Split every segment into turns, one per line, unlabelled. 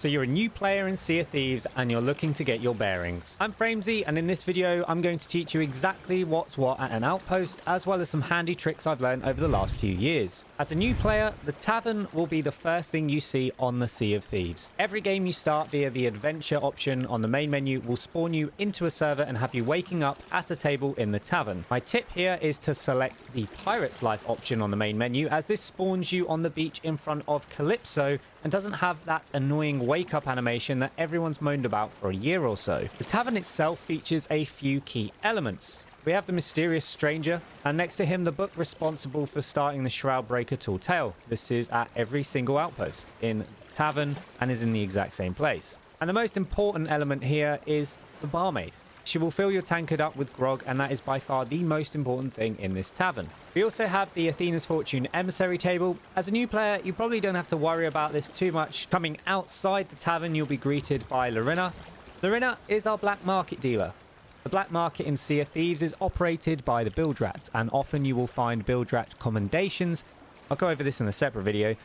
So you're a new player in Sea of Thieves and you're looking to get your bearings. I'm Framesy, and in this video I'm going to teach you exactly what's what at an outpost, as well as some handy tricks I've learned over the last few years. As a new player, the Tavern will be the first thing you see on the Sea of Thieves. Every game you start via the adventure option on the main menu will spawn you into a server and have you waking up at a table in the Tavern. My tip here is to select the Pirate's Life option on the main menu, as this spawns you on the beach in front of Calypso and doesn't have that annoying wake-up animation that everyone's moaned about for a year or so. The Tavern itself features a few key elements. We have the mysterious stranger, and next to him the book responsible for starting the Shroud Breaker Tall Tale. This is at every single outpost in the Tavern and is in the exact same place. And the most important element here is the barmaid. She will fill your tankard up with grog, and that is by far the most important thing in this tavern. We also have the Athena's Fortune emissary table. As a new player, you probably don't have to worry about this too much. Coming outside the tavern, you'll be greeted by Lorena. Lorena is our black market dealer. The black market in Sea of Thieves is operated by the build rats, and often you will find build rat commendations. I'll go over this in a separate video.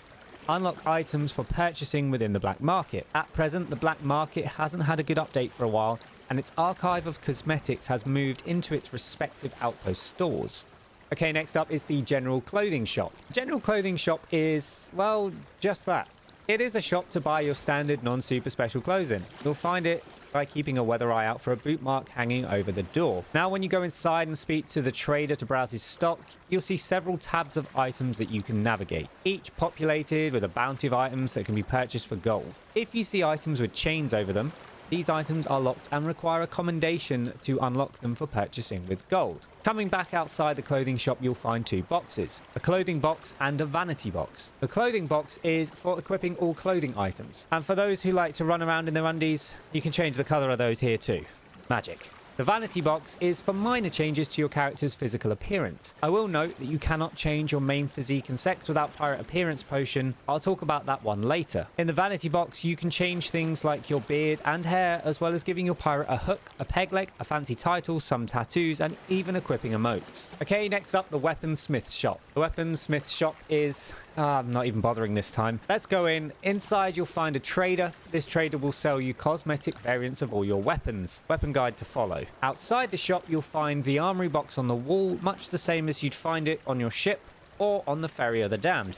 Unlock items for purchasing within the black market. At present, the black market hasn't had a good update for a while, and its archive of cosmetics has moved into its respective outpost stores. Okay, next up is the general clothing shop. General clothing shop is, well, just that. It is a shop to buy your standard non-super special clothing. You'll find it by keeping a weather eye out for a boot mark hanging over the door. Now, when you go inside and speak to the trader to browse his stock, you'll see several tabs of items that you can navigate, each populated with a bounty of items that can be purchased for gold. If you see items with chains over them, these items are locked and require a commendation to unlock them for purchasing with gold. Coming back outside the clothing shop, you'll find two boxes, a clothing box and a vanity box. The clothing box is for equipping all clothing items, and for those who like to run around in their undies, you can change the color of those here too. Magic. The vanity box is for minor changes to your character's physical appearance. I will note that you cannot change your main physique and sex without Pirate Appearance Potion. I'll talk about that one later. In the vanity box, you can change things like your beard and hair, as well as giving your pirate a hook, a peg leg, a fancy title, some tattoos, and even equipping emotes. Okay, next up, the Weaponsmith's shop. The Weaponsmith's shop is... I'm not even bothering this time. Let's go in. Inside, you'll find a trader. This trader will sell you cosmetic variants of all your weapons. Weapon guide to follow. Outside the shop, you'll find the armory box on the wall, much the same as you'd find it on your ship or on the Ferry of the Damned.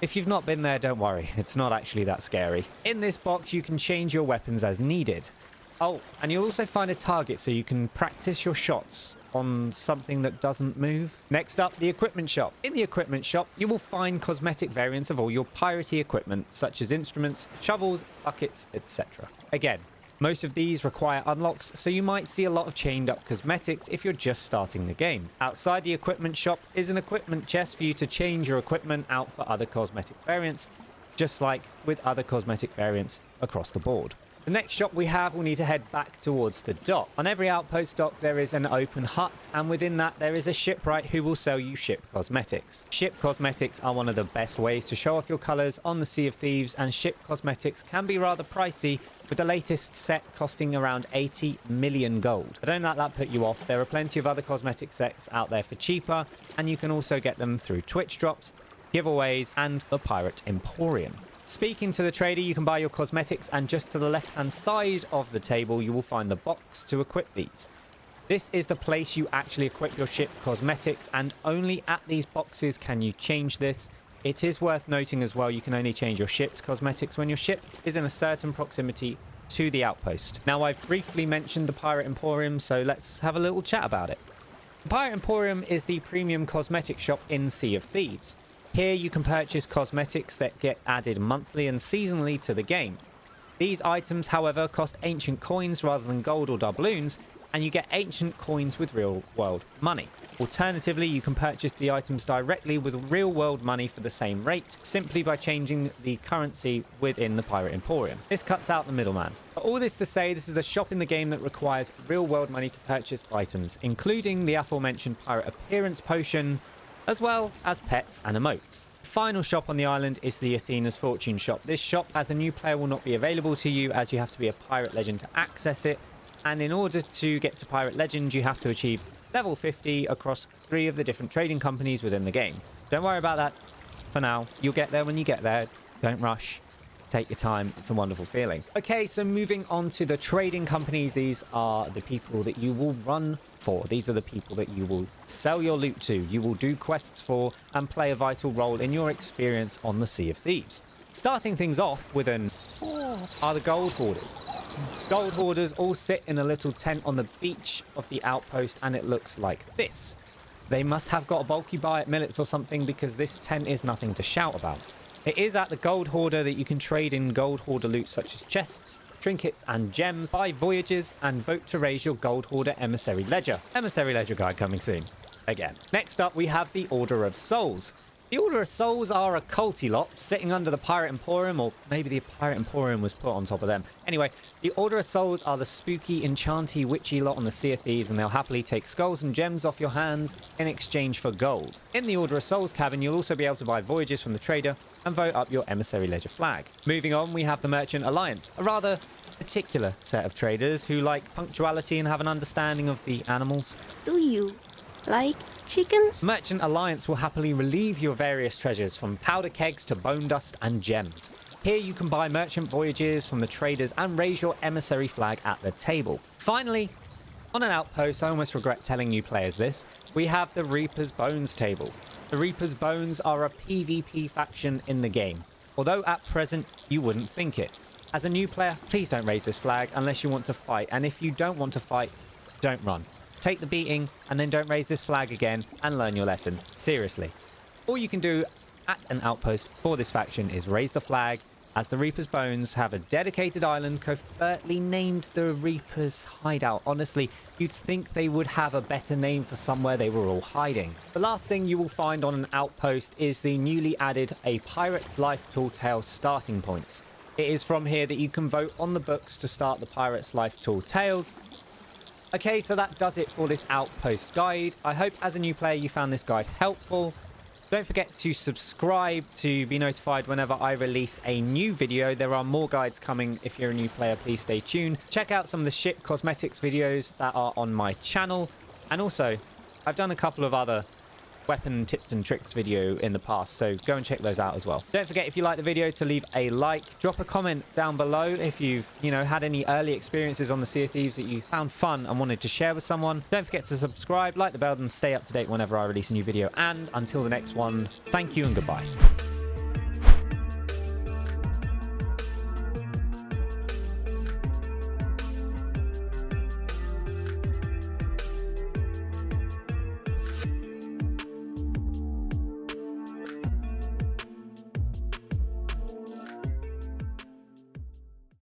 If you've not been there, don't worry. It's not actually that scary. In this box, you can change your weapons as needed. Oh, and you'll also find a target so you can practice your shots on something that doesn't move. Next up, the equipment shop. In the equipment shop, you will find cosmetic variants of all your piratey equipment, such as instruments, shovels, buckets, etc. Again, most of these require unlocks, so you might see a lot of chained up cosmetics if you're just starting the game. Outside the equipment shop is an equipment chest for you to change your equipment out for other cosmetic variants, just like with other cosmetic variants across the board. The next shop we have, we'll need to head back towards the dock. On every outpost dock, there is an open hut, and within that, there is a shipwright who will sell you ship cosmetics. Ship cosmetics are one of the best ways to show off your colors on the Sea of Thieves, and ship cosmetics can be rather pricey, with the latest set costing around 80 million gold. But don't let that put you off. There are plenty of other cosmetic sets out there for cheaper, and you can also get them through Twitch drops, giveaways, and the Pirate Emporium. Speaking to the trader, you can buy your cosmetics, and just to the left-hand side of the table, you will find the box to equip these. This is the place you actually equip your ship cosmetics, and only at these boxes can you change this. It is worth noting as well, you can only change your ship's cosmetics when your ship is in a certain proximity to the outpost. Now, I've briefly mentioned the Pirate Emporium, so let's have a little chat about it. The Pirate Emporium is the premium cosmetic shop in Sea of Thieves. Here you can purchase cosmetics that get added monthly and seasonally to the game. These items, however, cost ancient coins rather than gold or doubloons, and you get ancient coins with real-world money. Alternatively, you can purchase the items directly with real-world money for the same rate, simply by changing the currency within the Pirate Emporium. This cuts out the middleman. But all this to say, this is a shop in the game that requires real-world money to purchase items, including the aforementioned Pirate Appearance Potion, as well as pets and emotes. The final shop on the island is the Athena's Fortune shop. This shop, as a new player, will not be available to you, as you have to be a Pirate Legend to access it, and in order to get to Pirate Legend, you have to achieve level 50 across 3 of the different trading companies within the game. Don't worry about that for now. You'll get there when you get there. Don't rush. Take your time. It's a wonderful feeling. Okay, so moving on to the trading companies. These are the people that you will run for. These are the people that you will sell your loot to, you will do quests for, and play a vital role in your experience on the Sea of Thieves. Starting things off with are the gold hoarders. Gold hoarders all sit in a little tent on the beach of the outpost, and it looks like this. They must have got a bulky buy at Millets or something, because this tent is nothing to shout about. It is at the gold hoarder that you can trade in gold hoarder loot such as chests, trinkets and gems, buy voyages, and vote to raise your gold hoarder emissary ledger. Emissary ledger guide coming soon. Again. Next up, we have the Order of Souls. The Order of Souls are a culty lot sitting under the Pirate Emporium, or maybe the Pirate Emporium was put on top of them. Anyway, the Order of Souls are the spooky, enchanty, witchy lot on the Sea of Thieves, and they'll happily take skulls and gems off your hands in exchange for gold. In the Order of Souls cabin, you'll also be able to buy voyages from the trader and vote up your emissary ledger flag. Moving on, we have the Merchant Alliance, a rather particular set of traders who like punctuality and have an understanding of the animals.
Do you like chickens?
Merchant Alliance will happily relieve your various treasures, from powder kegs to bone dust and gems. Here you can buy merchant voyages from the traders and raise your emissary flag at the table. Finally, on an outpost, I almost regret telling new players this, we have the Reaper's Bones table. The Reaper's Bones are a PvP faction in the game, although at present you wouldn't think it. As a new player, please don't raise this flag unless you want to fight, and if you don't want to fight, don't run. Take the beating and then don't raise this flag again and learn your lesson. Seriously. All you can do at an outpost for this faction is raise the flag, as the Reaper's Bones have a dedicated island covertly named the Reaper's Hideout. Honestly, you'd think they would have a better name for somewhere they were all hiding. The last thing you will find on an outpost is the newly added A Pirate's Life Tall Tales starting points. It is from here that you can vote on the books to start the Pirate's Life Tall Tales. Okay, so that does it for this outpost guide. I hope as a new player you found this guide helpful. Don't forget to subscribe to be notified whenever I release a new video. There are more guides coming. If you're a new player, please stay tuned. Check out some of the ship cosmetics videos that are on my channel. And also, I've done a couple of other weapon tips and tricks video in the past, so go and check those out as well. Don't forget, if you like the video, to leave a like. Drop a comment down below if you've had any early experiences on the Sea of Thieves that you found fun and wanted to share with someone. Don't forget to subscribe, like the bell, and stay up to date whenever I release a new video. And until the next one, thank you and goodbye.